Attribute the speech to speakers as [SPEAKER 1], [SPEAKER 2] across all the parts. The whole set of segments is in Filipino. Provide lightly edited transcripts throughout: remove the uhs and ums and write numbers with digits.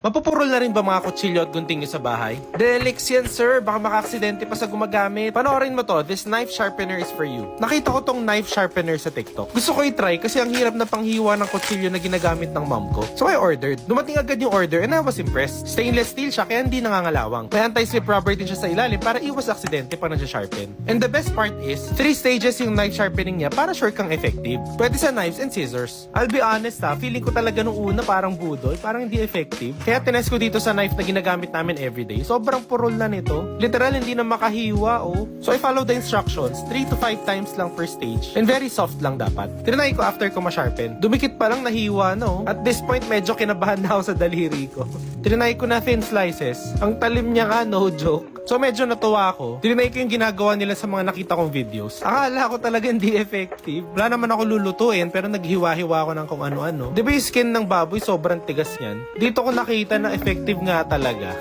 [SPEAKER 1] Mapupurol na rin ba mga kutsilyo at gunting nyo sa bahay? Delix yan sir, baka maka-aksidente pa sa gumagamit. Panoorin mo to, this knife sharpener is for you. Nakita ko tong knife sharpener sa TikTok. Gusto ko i-try kasi ang hirap na panghiwa ng kutsilyo na ginagamit ng mom ko. So I ordered. Dumating agad yung order and I was impressed. Stainless steel siya kaya hindi nangangalawang. May anti-slip rubber din siya sa ilalim para iwas aksidente pag nagsha-sharpen. And the best part is, 3 stages yung knife sharpening niya para sure kang effective. Pwede sa knives and scissors. I'll be honest feeling ko talaga nung una parang budol, parang hindi effective. Kaya tinest ko dito sa knife na ginagamit namin everyday. Sobrang purol na nito. Literal, hindi na makahiwa, oh. So I follow the instructions. 3 to 5 times lang per stage. And very soft lang dapat. Tinry ko after ko ma-sharpen. Dumikit pa lang nahiwa, no? At this point, medyo kinabahan na ako sa daliri ko. Tinry ko na thin slices. Ang talim niya ka, no joke. So medyo natuwa ako. Tinry ko yung ginagawa nila sa mga nakita kong videos. Akala ko talaga hindi effective. Wala naman ako lulutuin, pero naghiwa-hiwa ako ng kung ano-ano. Di ba yung skin ng baboy, sobrang tigas niyan? Dito ko nakita na effective nga talaga.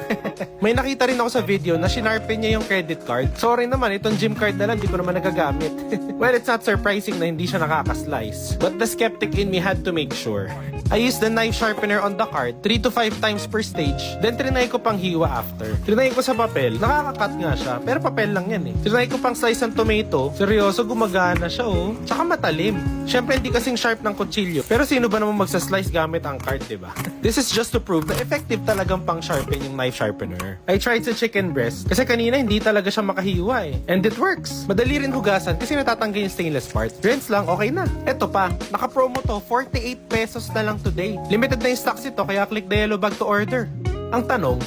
[SPEAKER 1] May nakita rin ako sa video na shinarpen niya yung credit card. Sorry naman, itong gym card na lang, di ko naman nagagamit. Well, it's not surprising na hindi siya nakaka-slice. But the skeptic in me had to make sure. I used the knife sharpener on the card 3 to 5 times per stage. Then trinay ko pang hiwa after. Trinay ko sa papel. Nakaka-cut nga siya. Pero papel lang yan eh. Trinay ko pang slice ng tomato. Seryoso, gumagana siya oh. Tsaka matalim. Siyempre hindi kasing sharp ng kutsilyo. Pero sino ba naman magsaslice gamit ang card, diba? This is just to prove na effective talagang pang sharpen yung knife sharpener. I tried sa chicken breast. Kasi kanina hindi talaga siya makahiwa eh. And it works. Madali rin hugasan kasi natatanggal yung stainless part. Rinse lang, okay na. Eto pa, naka-promo to. 48 pesos na lang today. Limited na yung stocks ito kaya click the yellow bag to order. Ang tanong,